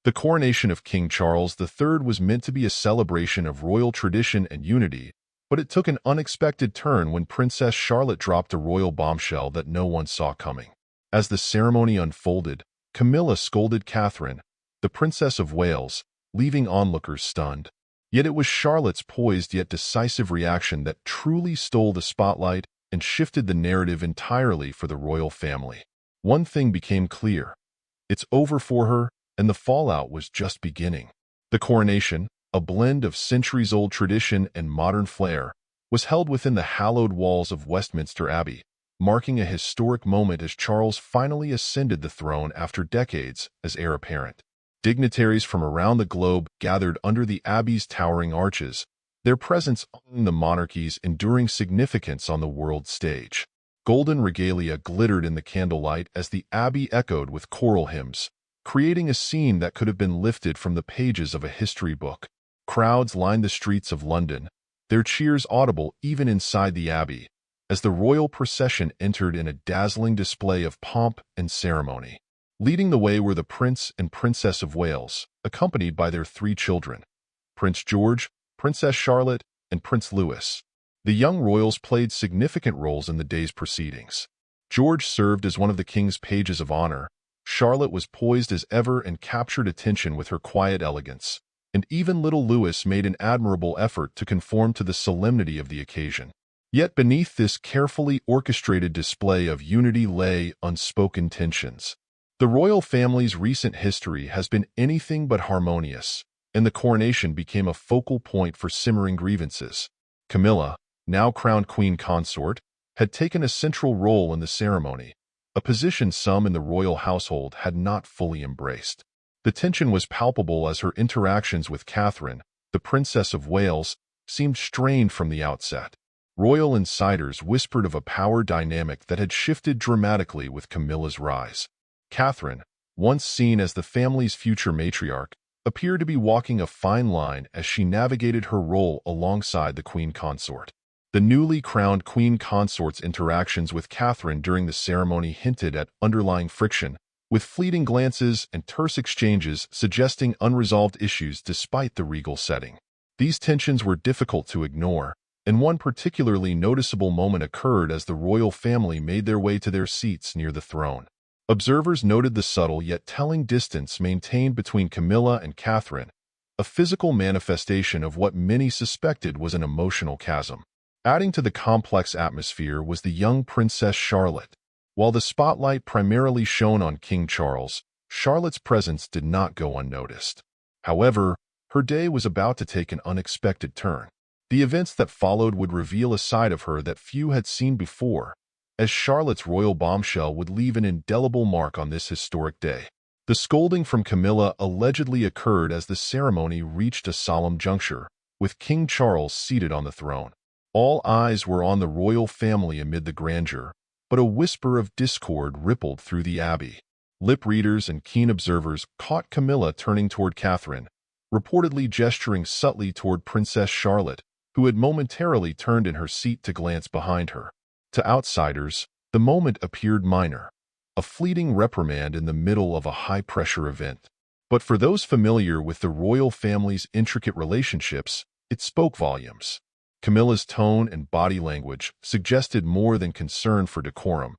The coronation of King Charles III was meant to be a celebration of royal tradition and unity, but it took an unexpected turn when Princess Charlotte dropped a royal bombshell that no one saw coming. As the ceremony unfolded, Camilla scolded Catherine, the Princess of Wales, leaving onlookers stunned. Yet it was Charlotte's poised yet decisive reaction that truly stole the spotlight and shifted the narrative entirely for the royal family. One thing became clear. It's over for her, and the fallout was just beginning. The coronation, a blend of centuries-old tradition and modern flair, was held within the hallowed walls of Westminster Abbey, marking a historic moment as Charles finally ascended the throne after decades as heir apparent. Dignitaries from around the globe gathered under the Abbey's towering arches, their presence honoring the monarchy's enduring significance on the world stage. Golden regalia glittered in the candlelight as the Abbey echoed with choral hymns, creating a scene that could have been lifted from the pages of a history book. Crowds lined the streets of London, their cheers audible even inside the Abbey, as the royal procession entered in a dazzling display of pomp and ceremony. Leading the way were the Prince and Princess of Wales, accompanied by their 3 children, Prince George, Princess Charlotte, and Prince Louis. The young royals played significant roles in the day's proceedings. George served as one of the king's pages of honor. Charlotte was poised as ever and captured attention with her quiet elegance, and even little Louis made an admirable effort to conform to the solemnity of the occasion. Yet beneath this carefully orchestrated display of unity lay unspoken tensions. The royal family's recent history has been anything but harmonious, and the coronation became a focal point for simmering grievances. Camilla, now crowned queen consort, had taken a central role in the ceremony, a position some in the royal household had not fully embraced. The tension was palpable as her interactions with Catherine, the Princess of Wales, seemed strained from the outset. Royal insiders whispered of a power dynamic that had shifted dramatically with Camilla's rise. Catherine, once seen as the family's future matriarch, appeared to be walking a fine line as she navigated her role alongside the queen consort. The newly crowned queen consort's interactions with Catherine during the ceremony hinted at underlying friction, with fleeting glances and terse exchanges suggesting unresolved issues despite the regal setting. These tensions were difficult to ignore, and one particularly noticeable moment occurred as the royal family made their way to their seats near the throne. Observers noted the subtle yet telling distance maintained between Camilla and Catherine, a physical manifestation of what many suspected was an emotional chasm. Adding to the complex atmosphere was the young Princess Charlotte. While the spotlight primarily shone on King Charles, Charlotte's presence did not go unnoticed. However, her day was about to take an unexpected turn. The events that followed would reveal a side of her that few had seen before, as Charlotte's royal bombshell would leave an indelible mark on this historic day. The scolding from Camilla allegedly occurred as the ceremony reached a solemn juncture, with King Charles seated on the throne. All eyes were on the royal family amid the grandeur, but a whisper of discord rippled through the Abbey. Lip readers and keen observers caught Camilla turning toward Catherine, reportedly gesturing subtly toward Princess Charlotte, who had momentarily turned in her seat to glance behind her. To outsiders, the moment appeared minor, a fleeting reprimand in the middle of a high-pressure event. But for those familiar with the royal family's intricate relationships, it spoke volumes. Camilla's tone and body language suggested more than concern for decorum.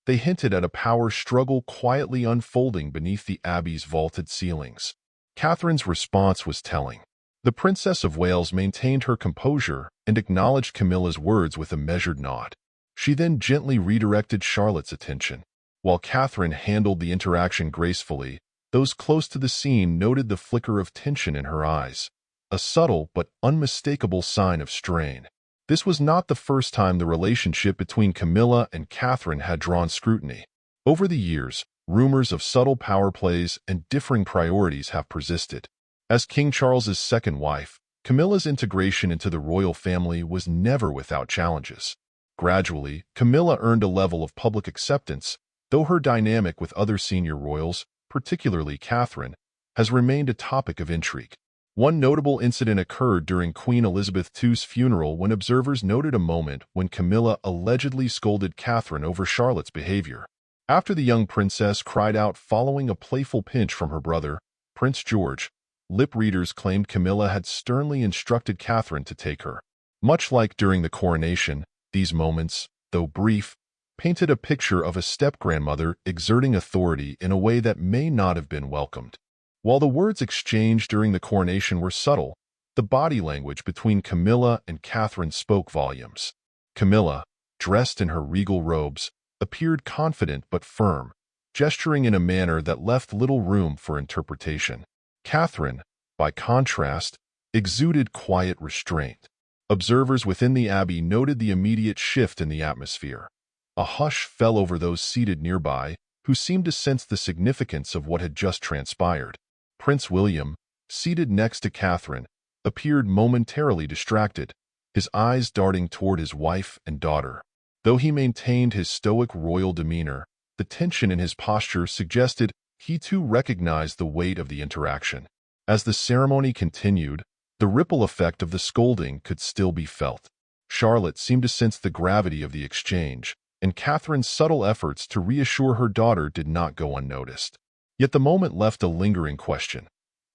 They hinted at a power struggle quietly unfolding beneath the Abbey's vaulted ceilings. Catherine's response was telling. The Princess of Wales maintained her composure and acknowledged Camilla's words with a measured nod. She then gently redirected Charlotte's attention. While Catherine handled the interaction gracefully, those close to the scene noted the flicker of tension in her eyes, a subtle but unmistakable sign of strain. This was not the first time the relationship between Camilla and Catherine had drawn scrutiny. Over the years, rumors of subtle power plays and differing priorities have persisted. As King Charles's second wife, Camilla's integration into the royal family was never without challenges. Gradually, Camilla earned a level of public acceptance, though her dynamic with other senior royals, particularly Catherine, has remained a topic of intrigue. One notable incident occurred during Queen Elizabeth II's funeral when observers noted a moment when Camilla allegedly scolded Catherine over Charlotte's behavior. After the young princess cried out following a playful pinch from her brother, Prince George, lip readers claimed Camilla had sternly instructed Catherine to take her. Much like during the coronation, these moments, though brief, painted a picture of a step-grandmother exerting authority in a way that may not have been welcomed. While the words exchanged during the coronation were subtle, the body language between Camilla and Catherine spoke volumes. Camilla, dressed in her regal robes, appeared confident but firm, gesturing in a manner that left little room for interpretation. Catherine, by contrast, exuded quiet restraint. Observers within the abbey noted the immediate shift in the atmosphere. A hush fell over those seated nearby, who seemed to sense the significance of what had just transpired. Prince William, seated next to Catherine, appeared momentarily distracted, his eyes darting toward his wife and daughter. Though he maintained his stoic royal demeanor, the tension in his posture suggested he too recognized the weight of the interaction. As the ceremony continued, the ripple effect of the scolding could still be felt. Charlotte seemed to sense the gravity of the exchange, and Catherine's subtle efforts to reassure her daughter did not go unnoticed. Yet the moment left a lingering question.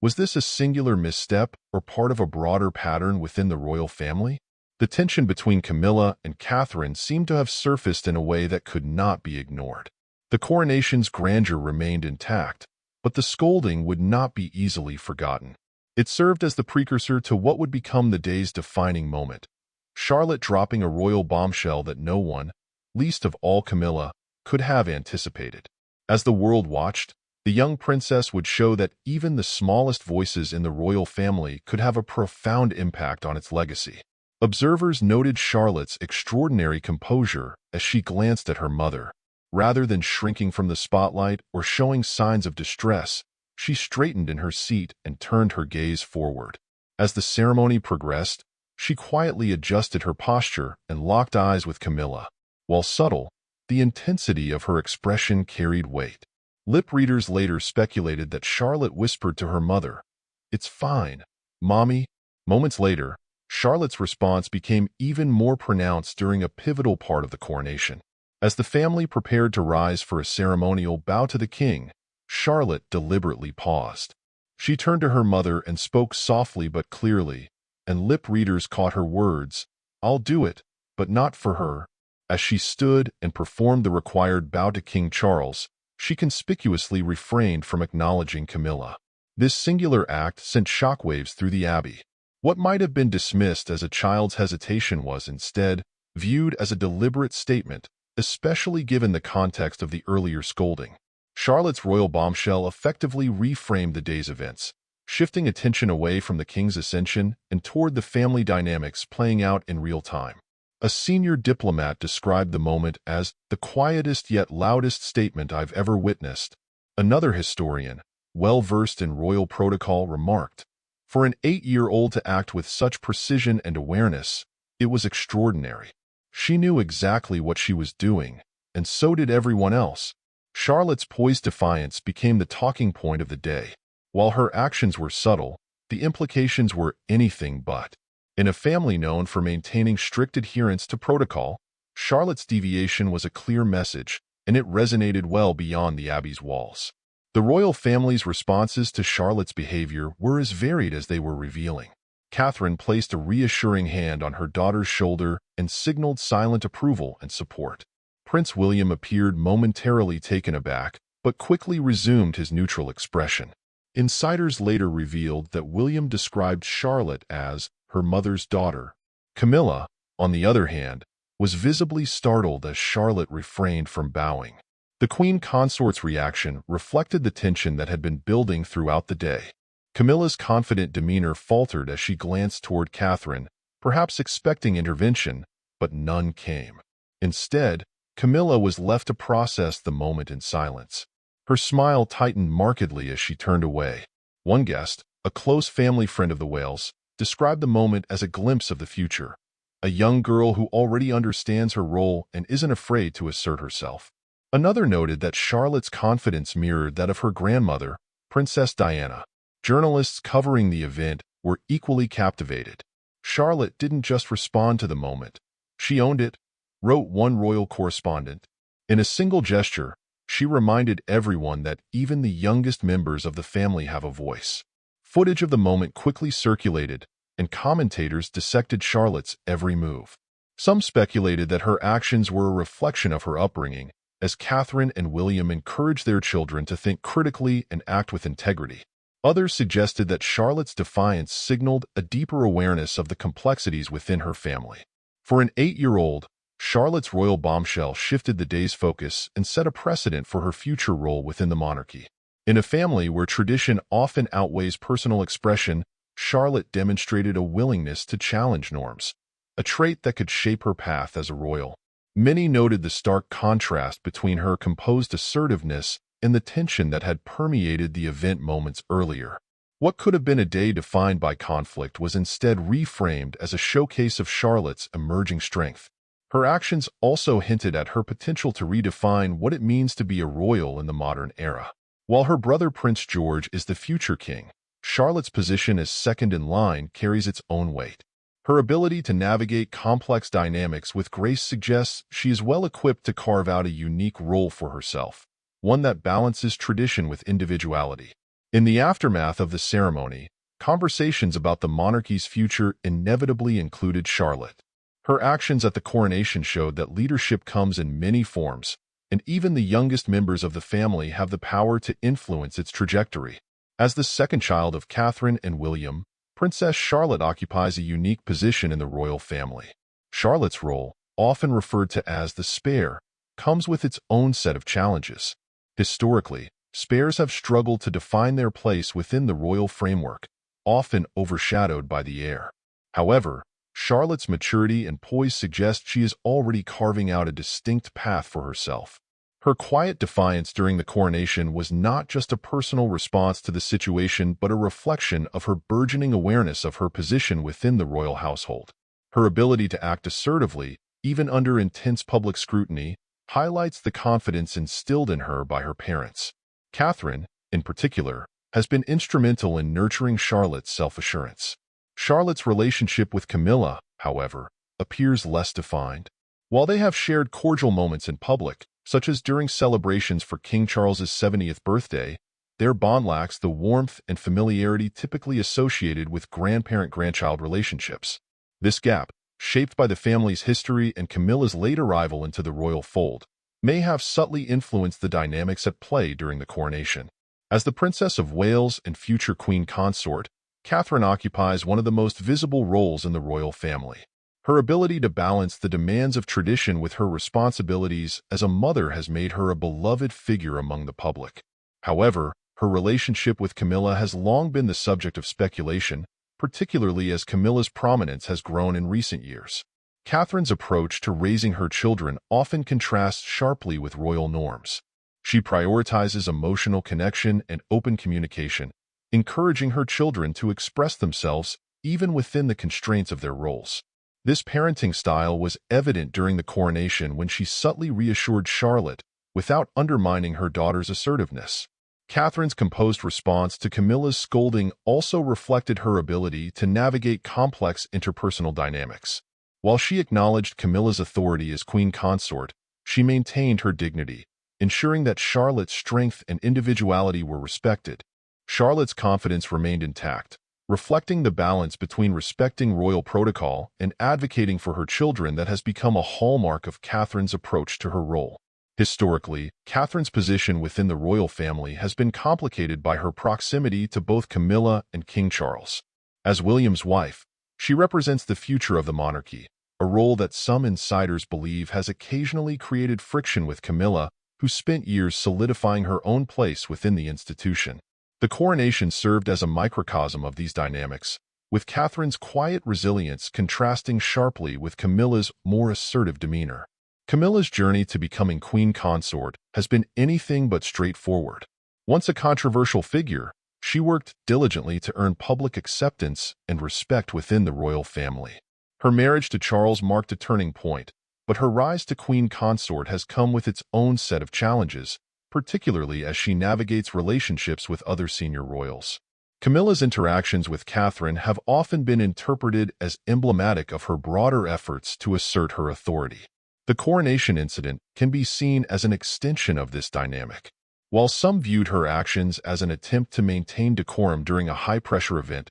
Was this a singular misstep or part of a broader pattern within the royal family? The tension between Camilla and Catherine seemed to have surfaced in a way that could not be ignored. The coronation's grandeur remained intact, but the scolding would not be easily forgotten. It served as the precursor to what would become the day's defining moment. Charlotte dropping a royal bombshell that no one, least of all Camilla, could have anticipated. As the world watched, the young princess would show that even the smallest voices in the royal family could have a profound impact on its legacy. Observers noted Charlotte's extraordinary composure as she glanced at her mother. Rather than shrinking from the spotlight or showing signs of distress, she straightened in her seat and turned her gaze forward. As the ceremony progressed, she quietly adjusted her posture and locked eyes with Camilla. While subtle, the intensity of her expression carried weight. Lip readers later speculated that Charlotte whispered to her mother, "It's fine, Mommy." Moments later, Charlotte's response became even more pronounced during a pivotal part of the coronation. As the family prepared to rise for a ceremonial bow to the king, Charlotte deliberately paused. She turned to her mother and spoke softly but clearly, and lip readers caught her words, "I'll do it, but not for her." As she stood and performed the required bow to King Charles, she conspicuously refrained from acknowledging Camilla. This singular act sent shockwaves through the abbey. What might have been dismissed as a child's hesitation was instead viewed as a deliberate statement, especially given the context of the earlier scolding. Charlotte's royal bombshell effectively reframed the day's events, shifting attention away from the king's ascension and toward the family dynamics playing out in real time. A senior diplomat described the moment as the quietest yet loudest statement I've ever witnessed. Another historian, well-versed in royal protocol, remarked, "For an 8-year-old to act with such precision and awareness, it was extraordinary. She knew exactly what she was doing, and so did everyone else." Charlotte's poised defiance became the talking point of the day. While her actions were subtle, the implications were anything but. In a family known for maintaining strict adherence to protocol, Charlotte's deviation was a clear message, and it resonated well beyond the abbey's walls. The royal family's responses to Charlotte's behavior were as varied as they were revealing. Catherine placed a reassuring hand on her daughter's shoulder and signaled silent approval and support. Prince William appeared momentarily taken aback, but quickly resumed his neutral expression. Insiders later revealed that William described Charlotte as her mother's daughter. Camilla, on the other hand, was visibly startled as Charlotte refrained from bowing. The queen consort's reaction reflected the tension that had been building throughout the day. Camilla's confident demeanor faltered as she glanced toward Catherine, perhaps expecting intervention, but none came. Instead, Camilla was left to process the moment in silence. Her smile tightened markedly as she turned away. One guest, a close family friend of the Wales, described the moment as a glimpse of the future, a young girl who already understands her role and isn't afraid to assert herself. Another noted that Charlotte's confidence mirrored that of her grandmother, Princess Diana. Journalists covering the event were equally captivated. Charlotte didn't just respond to the moment. She owned it, wrote one royal correspondent. In a single gesture, she reminded everyone that even the youngest members of the family have a voice. Footage of the moment quickly circulated, and commentators dissected Charlotte's every move. Some speculated that her actions were a reflection of her upbringing, as Catherine and William encouraged their children to think critically and act with integrity. Others suggested that Charlotte's defiance signaled a deeper awareness of the complexities within her family. For an 8-year-old, Charlotte's royal bombshell shifted the day's focus and set a precedent for her future role within the monarchy. In a family where tradition often outweighs personal expression, Charlotte demonstrated a willingness to challenge norms, a trait that could shape her path as a royal. Many noted the stark contrast between her composed assertiveness and the tension that had permeated the event moments earlier. What could have been a day defined by conflict was instead reframed as a showcase of Charlotte's emerging strength. Her actions also hinted at her potential to redefine what it means to be a royal in the modern era. While her brother Prince George is the future king, Charlotte's position as second in line carries its own weight. Her ability to navigate complex dynamics with grace suggests she is well equipped to carve out a unique role for herself, one that balances tradition with individuality. In the aftermath of the ceremony, conversations about the monarchy's future inevitably included Charlotte. Her actions at the coronation showed that leadership comes in many forms, and even the youngest members of the family have the power to influence its trajectory. As the second child of Catherine and William, Princess Charlotte occupies a unique position in the royal family. Charlotte's role, often referred to as the spare, comes with its own set of challenges. Historically, spares have struggled to define their place within the royal framework, often overshadowed by the heir. However, Charlotte's maturity and poise suggest she is already carving out a distinct path for herself. Her quiet defiance during the coronation was not just a personal response to the situation but a reflection of her burgeoning awareness of her position within the royal household. Her ability to act assertively, even under intense public scrutiny, highlights the confidence instilled in her by her parents. Catherine, in particular, has been instrumental in nurturing Charlotte's self-assurance. Charlotte's relationship with Camilla, however, appears less defined. While they have shared cordial moments in public, such as during celebrations for King Charles's 70th birthday, their bond lacks the warmth and familiarity typically associated with grandparent-grandchild relationships. This gap, shaped by the family's history and Camilla's late arrival into the royal fold, may have subtly influenced the dynamics at play during the coronation. As the Princess of Wales and future Queen Consort, Catherine occupies one of the most visible roles in the royal family. Her ability to balance the demands of tradition with her responsibilities as a mother has made her a beloved figure among the public. However, her relationship with Camilla has long been the subject of speculation, particularly as Camilla's prominence has grown in recent years. Catherine's approach to raising her children often contrasts sharply with royal norms. She prioritizes emotional connection and open communication, encouraging her children to express themselves even within the constraints of their roles. This parenting style was evident during the coronation when she subtly reassured Charlotte without undermining her daughter's assertiveness. Catherine's composed response to Camilla's scolding also reflected her ability to navigate complex interpersonal dynamics. While she acknowledged Camilla's authority as queen consort, she maintained her dignity, ensuring that Charlotte's strength and individuality were respected. Charlotte's confidence remained intact, reflecting the balance between respecting royal protocol and advocating for her children that has become a hallmark of Catherine's approach to her role. Historically, Catherine's position within the royal family has been complicated by her proximity to both Camilla and King Charles. As William's wife, she represents the future of the monarchy, a role that some insiders believe has occasionally created friction with Camilla, who spent years solidifying her own place within the institution. The coronation served as a microcosm of these dynamics, with Catherine's quiet resilience contrasting sharply with Camilla's more assertive demeanor. Camilla's journey to becoming queen consort has been anything but straightforward. Once a controversial figure, she worked diligently to earn public acceptance and respect within the royal family. Her marriage to Charles marked a turning point, but her rise to queen consort has come with its own set of challenges, particularly as she navigates relationships with other senior royals. Camilla's interactions with Catherine have often been interpreted as emblematic of her broader efforts to assert her authority. The coronation incident can be seen as an extension of this dynamic. While some viewed her actions as an attempt to maintain decorum during a high-pressure event,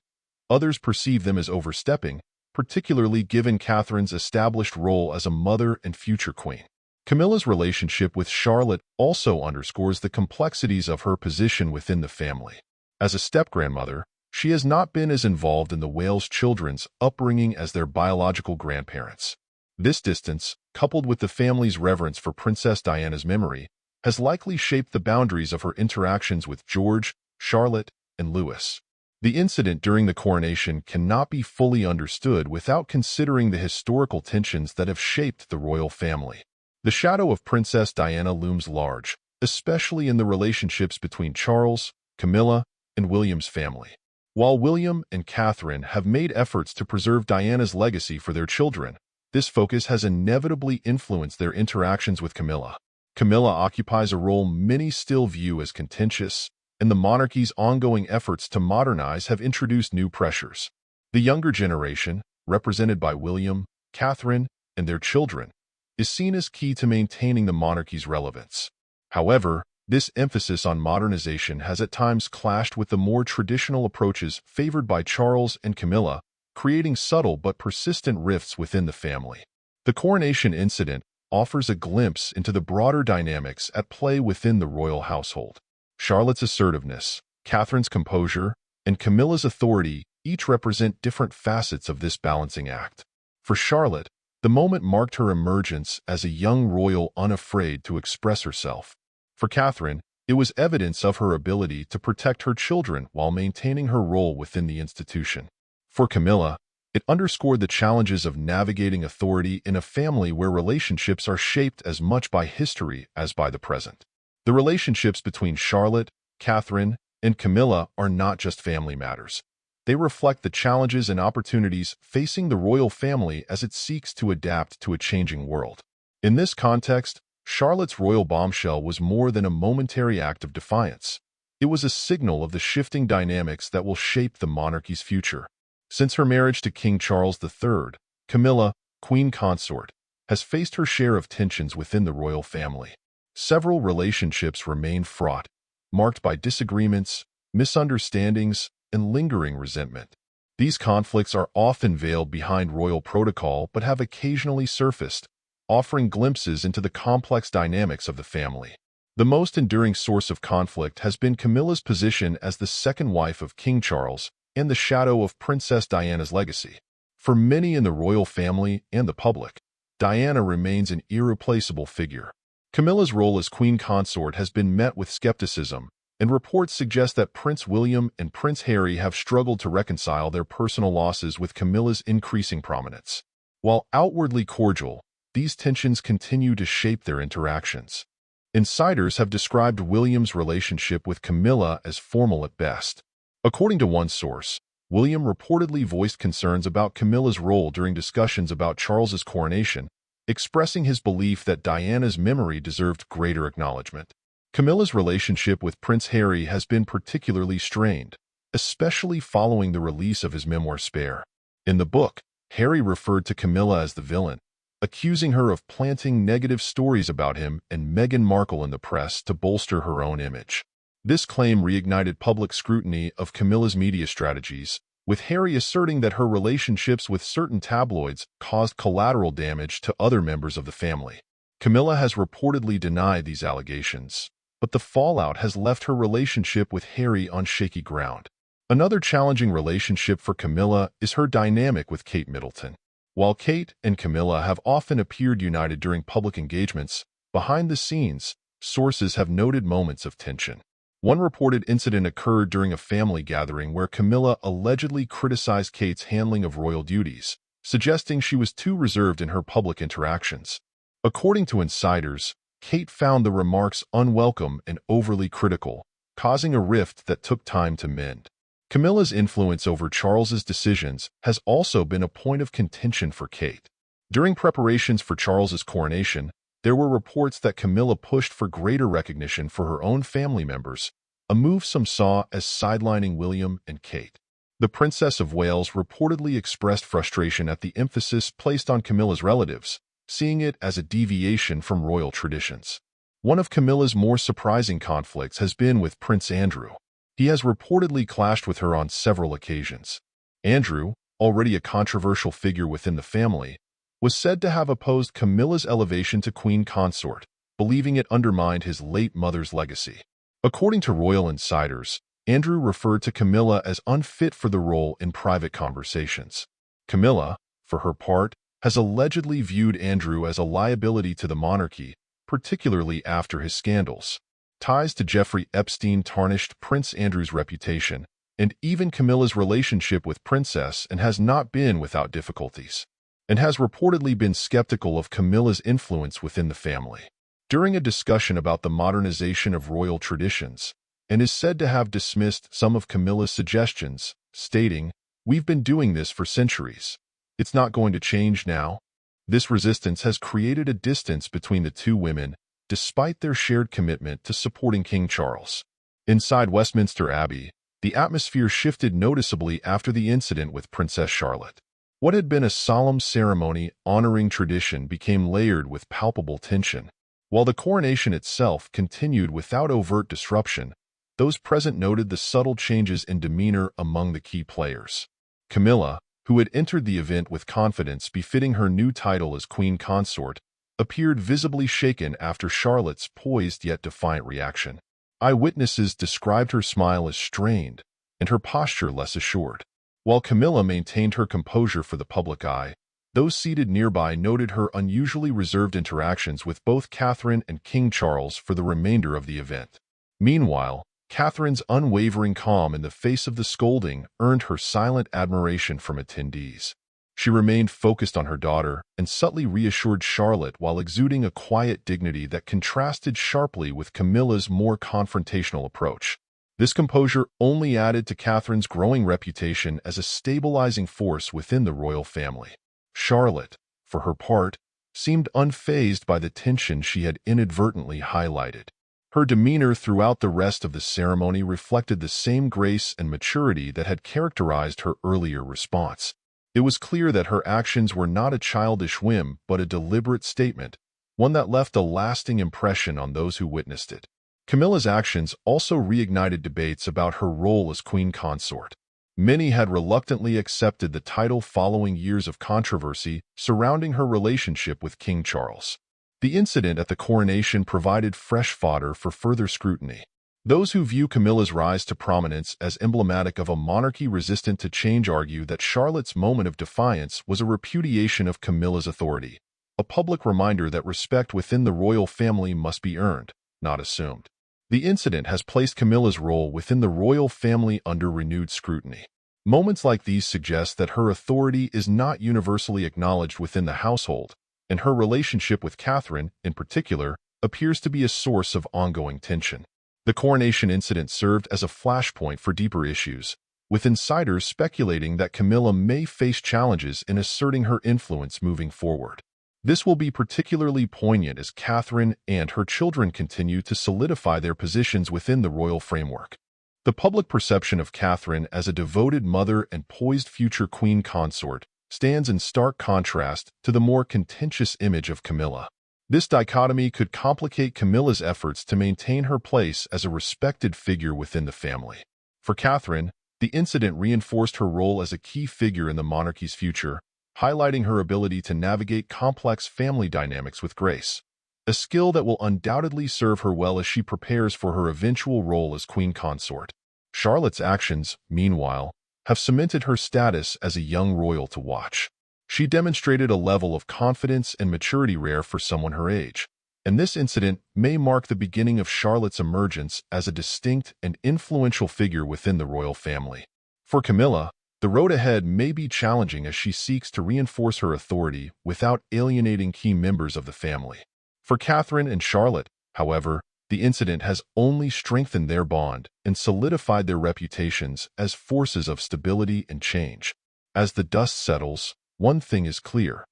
others perceived them as overstepping, particularly given Catherine's established role as a mother and future queen. Camilla's relationship with Charlotte also underscores the complexities of her position within the family. As a step-grandmother, she has not been as involved in the Wales children's upbringing as their biological grandparents. This distance, coupled with the family's reverence for Princess Diana's memory, has likely shaped the boundaries of her interactions with George, Charlotte, and Louis. The incident during the coronation cannot be fully understood without considering the historical tensions that have shaped the royal family. The shadow of Princess Diana looms large, especially in the relationships between Charles, Camilla, and William's family. While William and Catherine have made efforts to preserve Diana's legacy for their children, this focus has inevitably influenced their interactions with Camilla. Camilla occupies a role many still view as contentious, and the monarchy's ongoing efforts to modernize have introduced new pressures. The younger generation, represented by William, Catherine, and their children, is seen as key to maintaining the monarchy's relevance. However, this emphasis on modernization has at times clashed with the more traditional approaches favored by Charles and Camilla, creating subtle but persistent rifts within the family. The coronation incident offers a glimpse into the broader dynamics at play within the royal household. Charlotte's assertiveness, Catherine's composure, and Camilla's authority each represent different facets of this balancing act. For Charlotte, the moment marked her emergence as a young royal unafraid to express herself. For Catherine, it was evidence of her ability to protect her children while maintaining her role within the institution. For Camilla, it underscored the challenges of navigating authority in a family where relationships are shaped as much by history as by the present. The relationships between Charlotte, Catherine, and Camilla are not just family matters. They reflect the challenges and opportunities facing the royal family as it seeks to adapt to a changing world. In this context, Charlotte's royal bombshell was more than a momentary act of defiance. It was a signal of the shifting dynamics that will shape the monarchy's future. Since her marriage to King Charles III, Camilla, queen consort, has faced her share of tensions within the royal family. Several relationships remain fraught, marked by disagreements, misunderstandings, and lingering resentment. These conflicts are often veiled behind royal protocol but have occasionally surfaced, offering glimpses into the complex dynamics of the family. The most enduring source of conflict has been Camilla's position as the second wife of King Charles and the shadow of Princess Diana's legacy. For many in the royal family and the public, Diana remains an irreplaceable figure. Camilla's role as queen consort has been met with skepticism, and reports suggest that Prince William and Prince Harry have struggled to reconcile their personal losses with Camilla's increasing prominence. While outwardly cordial, these tensions continue to shape their interactions. Insiders have described William's relationship with Camilla as formal at best. According to one source, William reportedly voiced concerns about Camilla's role during discussions about Charles's coronation, expressing his belief that Diana's memory deserved greater acknowledgement. Camilla's relationship with Prince Harry has been particularly strained, especially following the release of his memoir Spare. In the book, Harry referred to Camilla as the villain, accusing her of planting negative stories about him and Meghan Markle in the press to bolster her own image. This claim reignited public scrutiny of Camilla's media strategies, with Harry asserting that her relationships with certain tabloids caused collateral damage to other members of the family. Camilla has reportedly denied these allegations, but the fallout has left her relationship with Harry on shaky ground. Another challenging relationship for Camilla is her dynamic with Kate Middleton. While Kate and Camilla have often appeared united during public engagements, behind the scenes, sources have noted moments of tension. One reported incident occurred during a family gathering where Camilla allegedly criticized Kate's handling of royal duties, suggesting she was too reserved in her public interactions. According to insiders, Kate found the remarks unwelcome and overly critical, causing a rift that took time to mend. Camilla's influence over Charles's decisions has also been a point of contention for Kate. During preparations for Charles's coronation, there were reports that Camilla pushed for greater recognition for her own family members, a move some saw as sidelining William and Kate. The Princess of Wales reportedly expressed frustration at the emphasis placed on Camilla's relatives, seeing it as a deviation from royal traditions. One of Camilla's more surprising conflicts has been with Prince Andrew. He has reportedly clashed with her on several occasions. Andrew, already a controversial figure within the family, was said to have opposed Camilla's elevation to queen consort, believing it undermined his late mother's legacy. According to royal insiders, Andrew referred to Camilla as unfit for the role in private conversations. Camilla, for her part, has allegedly viewed Andrew as a liability to the monarchy, particularly after his scandals. Ties to Jeffrey Epstein tarnished Prince Andrew's reputation, and even Camilla's relationship with Princess and has not been without difficulties, and has reportedly been skeptical of Camilla's influence within the family. During a discussion about the modernization of royal traditions, and is said to have dismissed some of Camilla's suggestions, stating, "We've been doing this for centuries. It's not going to change now." This resistance has created a distance between the two women, despite their shared commitment to supporting King Charles. Inside Westminster Abbey, the atmosphere shifted noticeably after the incident with Princess Charlotte. What had been a solemn ceremony honoring tradition became layered with palpable tension. While the coronation itself continued without overt disruption, those present noted the subtle changes in demeanor among the key players. Camilla, who had entered the event with confidence befitting her new title as queen consort, appeared visibly shaken after Charlotte's poised yet defiant reaction. Eyewitnesses described her smile as strained and her posture less assured. While Camilla maintained her composure for the public eye, those seated nearby noted her unusually reserved interactions with both Catherine and King Charles for the remainder of the event. Meanwhile, Catherine's unwavering calm in the face of the scolding earned her silent admiration from attendees. She remained focused on her daughter and subtly reassured Charlotte while exuding a quiet dignity that contrasted sharply with Camilla's more confrontational approach. This composure only added to Catherine's growing reputation as a stabilizing force within the royal family. Charlotte, for her part, seemed unfazed by the tension she had inadvertently highlighted. Her demeanor throughout the rest of the ceremony reflected the same grace and maturity that had characterized her earlier response. It was clear that her actions were not a childish whim but a deliberate statement, one that left a lasting impression on those who witnessed it. Camilla's actions also reignited debates about her role as queen consort. Many had reluctantly accepted the title following years of controversy surrounding her relationship with King Charles. The incident at the coronation provided fresh fodder for further scrutiny. Those who view Camilla's rise to prominence as emblematic of a monarchy resistant to change argue that Charlotte's moment of defiance was a repudiation of Camilla's authority, a public reminder that respect within the royal family must be earned, not assumed. The incident has placed Camilla's role within the royal family under renewed scrutiny. Moments like these suggest that her authority is not universally acknowledged within the household, and her relationship with Catherine, in particular, appears to be a source of ongoing tension. The coronation incident served as a flashpoint for deeper issues, with insiders speculating that Camilla may face challenges in asserting her influence moving forward. This will be particularly poignant as Catherine and her children continue to solidify their positions within the royal framework. The public perception of Catherine as a devoted mother and poised future queen consort stands in stark contrast to the more contentious image of Camilla. This dichotomy could complicate Camilla's efforts to maintain her place as a respected figure within the family. For Catherine, the incident reinforced her role as a key figure in the monarchy's future, highlighting her ability to navigate complex family dynamics with grace, a skill that will undoubtedly serve her well as she prepares for her eventual role as queen consort. Charlotte's actions, meanwhile, have cemented her status as a young royal to watch. She demonstrated a level of confidence and maturity rare for someone her age, and this incident may mark the beginning of Charlotte's emergence as a distinct and influential figure within the royal family. For Camilla, the road ahead may be challenging as she seeks to reinforce her authority without alienating key members of the family. For Catherine and Charlotte, however, the incident has only strengthened their bond and solidified their reputations as forces of stability and change. As the dust settles, one thing is clear.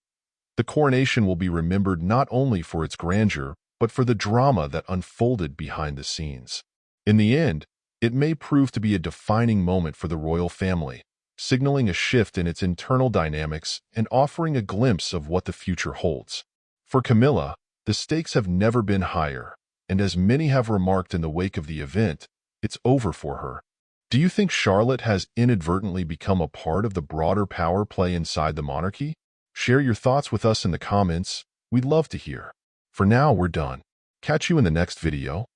The coronation will be remembered not only for its grandeur, but for the drama that unfolded behind the scenes. In the end, it may prove to be a defining moment for the royal family, signaling a shift in its internal dynamics and offering a glimpse of what the future holds. For Camilla, the stakes have never been higher, and as many have remarked in the wake of the event, it's over for her. Do you think Charlotte has inadvertently become a part of the broader power play inside the monarchy? Share your thoughts with us in the comments. We'd love to hear. For now, we're done. Catch you in the next video.